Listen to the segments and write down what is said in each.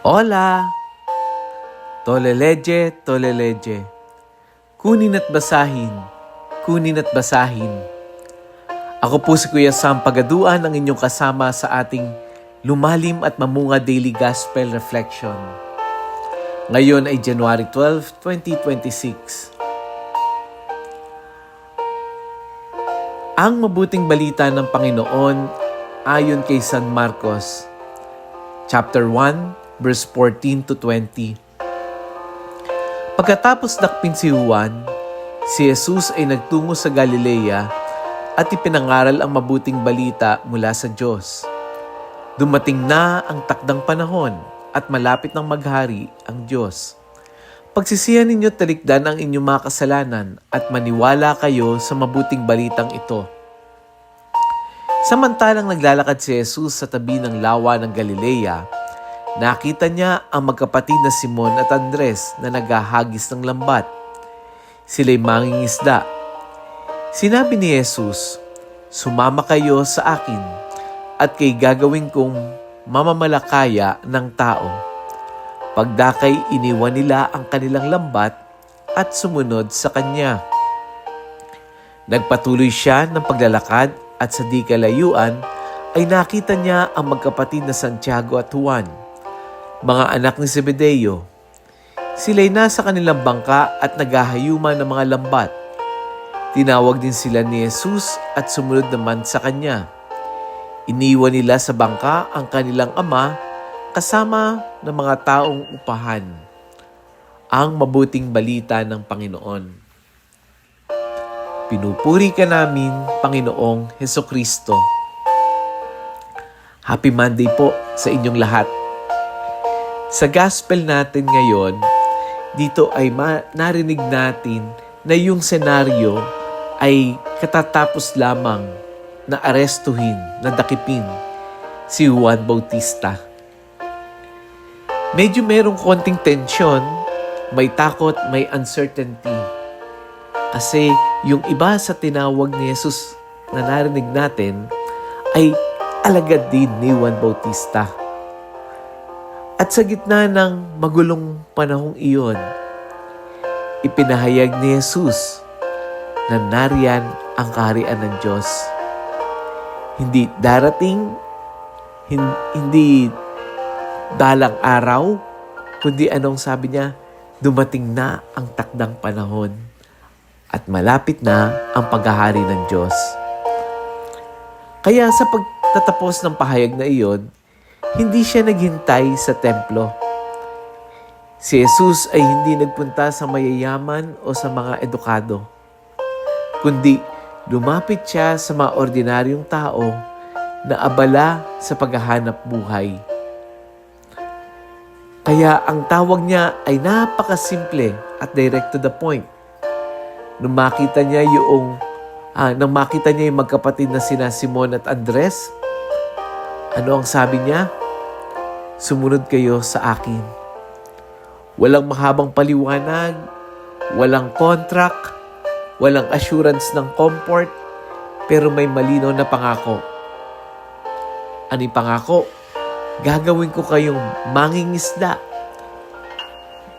Hola! Toleleje, toleleje. Kunin at basahin, kunin at basahin. Ako po si Kuya Sam Pagaduan, ang inyong kasama sa ating lumalim at mamunga Daily Gospel Reflection. Ngayon ay January 12, 2026. Ang mabuting balita ng Panginoon ayon kay San Marcos, chapter 1, verse 14 to 20. Pagkatapos dakpin si Juan, si Jesus ay nagtungo sa Galilea at ipinangaral ang mabuting balita mula sa Diyos. Dumating na ang takdang panahon at malapit ng maghari ang Diyos. Pagsisihan ninyo talikdan ang inyong mga kasalanan at maniwala kayo sa mabuting balitang ito. Samantalang naglalakad si Jesus sa tabi ng lawa ng Galilea, nakita niya ang magkapatid na Simon at Andres na naghahagis ng lambat. Sila'y mangingisda. Sinabi ni Jesus, "Sumama kayo sa akin at kay gagawin kong mamamalakaya ng tao." Pagdakay iniwan nila ang kanilang lambat at sumunod sa kanya. Nagpatuloy siya ng paglalakad at sa di kalayuan ay nakita niya ang magkapatid na Santiago at Juan, mga anak ni Zebedeo. Sila'y nasa kanilang bangka at naghahayuman ng mga lambat. Tinawag din sila ni Jesus at sumunod naman sa kanya. Iniwan nila sa bangka ang kanilang ama kasama ng mga taong upahan. Ang mabuting balita ng Panginoon. Pinupuri ka namin, Panginoong Hesukristo. Happy Monday po sa inyong lahat. Sa gospel natin ngayon, dito ay narinig natin na yung senaryo ay katatapos lamang na arestuhin, na dakipin si Juan Bautista. Medyo merong konting tensyon, may takot, may uncertainty. Kasi yung iba sa tinawag ni Jesus na narinig natin ay alagad din ni Juan Bautista. At sa gitna ng magulong panahong iyon, ipinahayag ni Jesus na nariyan ang kaharian ng Diyos. Hindi darating, hindi dalang araw, kundi anong sabi niya, dumating na ang takdang panahon at malapit na ang paghahari ng Diyos. Kaya sa pagtatapos ng pahayag na iyon, hindi siya naghintay sa templo. Si Jesus ay hindi nagpunta sa mayayaman o sa mga edukado, kundi lumapit siya sa mga ordinaryong tao na abala sa paghahanap buhay. Kaya ang tawag niya ay napakasimple at direct to the point. Nang makita niya yung magkapatid na sina Simon at Andres, ano ang sabi niya? Sumunod kayo sa akin. Walang mahabang paliwanag, walang contract, walang assurance ng comfort, pero may malinaw na pangako. Ano yung pangako? Gagawin ko kayong mangingisda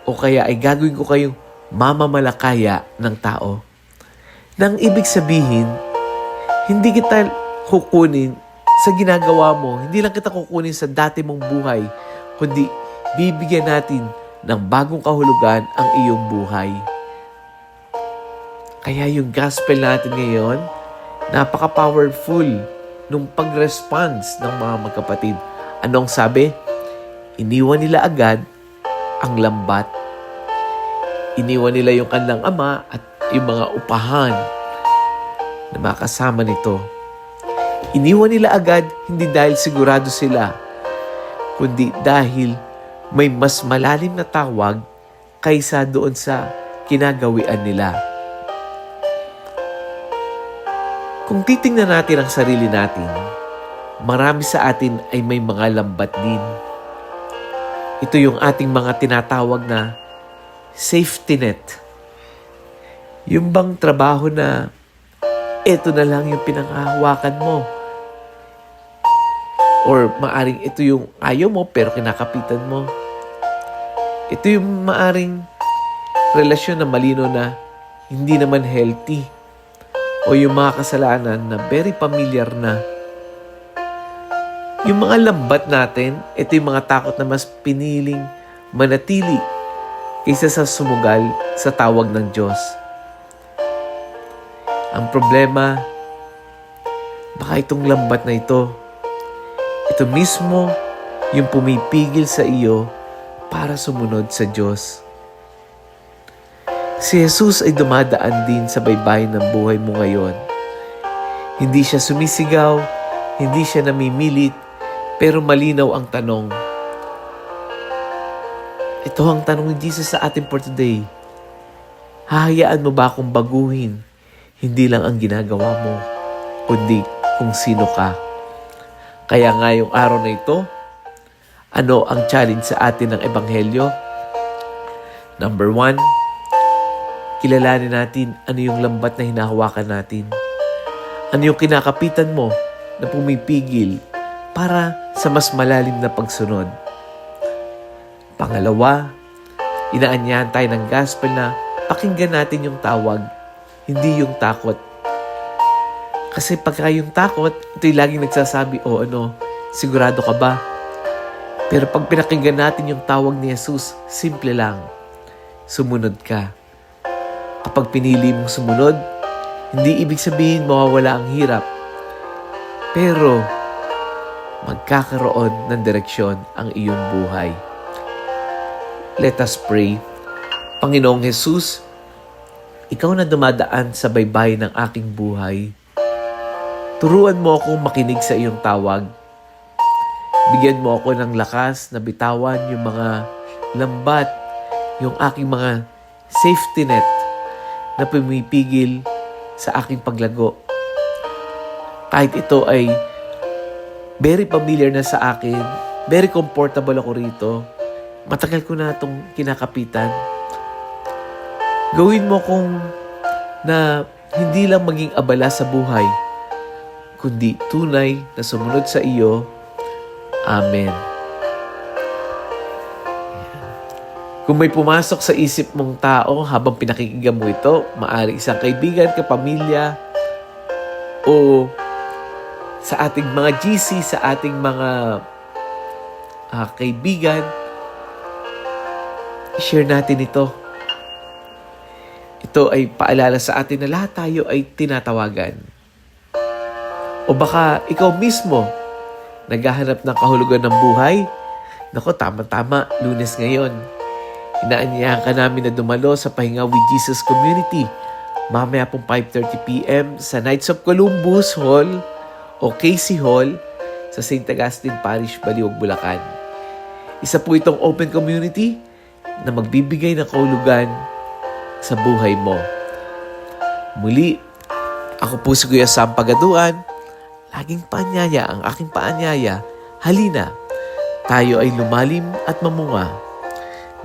o kaya ay gagawin ko kayong mamamalakaya ng tao. Nang ibig sabihin, hindi kita kukunin sa ginagawa mo, hindi lang kita kukunin sa dati mong buhay, kundi bibigyan natin ng bagong kahulugan ang iyong buhay. Kaya yung gospel natin ngayon, napaka-powerful nung pag-response ng mga magkapatid. Anong sabi? Iniwan nila agad ang lambat. Iniwan nila yung kanilang ama at yung mga upahan na makasama nito. Iniwan nila agad hindi dahil sigurado sila, kundi dahil may mas malalim na tawag kaysa doon sa kinagawian nila. Kung titingnan natin ang sarili natin, marami sa atin ay may mga lambat din. Ito yung ating mga tinatawag na safety net. Yung bang trabaho na ito na lang yung pinanghahawakan mo. Or maaring ito yung ayaw mo pero kinakapitan mo. Ito yung maaring relasyon na malino na hindi naman healthy o yung mga kasalanan na very familiar na. Yung mga lambat natin, ito yung mga takot na mas piniling manatili kaysa sa sumugal sa tawag ng Diyos. Ang problema, baka itong lambat na ito mismo yung pumipigil sa iyo para sumunod sa Diyos. Si Jesus ay dumadaan din sa baybayin ng buhay mo ngayon. Hindi siya sumisigaw, hindi siya namimilit, pero malinaw ang tanong. Ito ang tanong ni Jesus sa atin for today. Hahayaan mo ba akong baguhin? Hindi lang ang ginagawa mo, kundi kung sino ka. Kaya nga yung araw na ito, ano ang challenge sa atin ng Ebanghelyo? Number 1, kilalanin natin ano yung lambat na hinahawakan natin. Ano yung kinakapitan mo na pumipigil para sa mas malalim na pagsunod. Pangalawa, inaanyahan tayo ng gospel na pakinggan natin yung tawag, hindi yung takot. Kasi pagka yung takot, ito'y laging nagsasabi, sigurado ka ba? Pero pag pinakinggan natin yung tawag ni Jesus, simple lang, sumunod ka. Kapag pinili mong sumunod, hindi ibig sabihin mawawala ang hirap. Pero magkakaroon ng direksyon ang iyong buhay. Let us pray. Panginoong Jesus, ikaw na dumadaan sa baybayin ng aking buhay. Turuan mo akong makinig sa iyong tawag. Bigyan mo ako ng lakas na bitawan yung mga lambat, yung aking mga safety net na pumipigil sa aking paglago. Kahit ito ay very familiar na sa akin, very comfortable ako rito, matagal ko na itong kinakapitan. Gawin mo kong na hindi lang maging abala sa buhay, kundi tunay na sumunod sa iyo. Amen. Kung may pumasok sa isip mong tao habang pinakikinggan mo ito, maaari isang kaibigan, kapamilya, o sa ating mga GC, sa ating mga kaibigan, i-share natin ito. Ito ay paalala sa atin na lahat tayo ay tinatawagan. O baka ikaw mismo, naghahanap ng kahulugan ng buhay. Nako, tama-tama, Lunes ngayon. Inaanyayahan ka namin na dumalo sa Pahinga with Jesus Community. Mamaya pong 5:30 p.m. sa Knights of Columbus Hall o KC Hall sa St. Augustine Parish, Baliwag, Bulacan. Isa po itong open community na magbibigay ng kahulugan sa buhay mo. Muli, ako po si Kuya Sam Pagaduan. Laging paanyaya ang aking paanyaya. Halina, tayo ay lumalim at mamunga.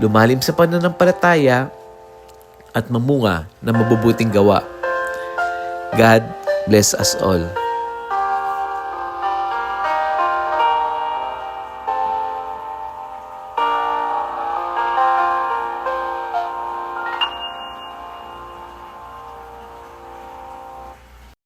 Lumalim sa pananampalataya at mamunga na mabubuting gawa. God bless us all.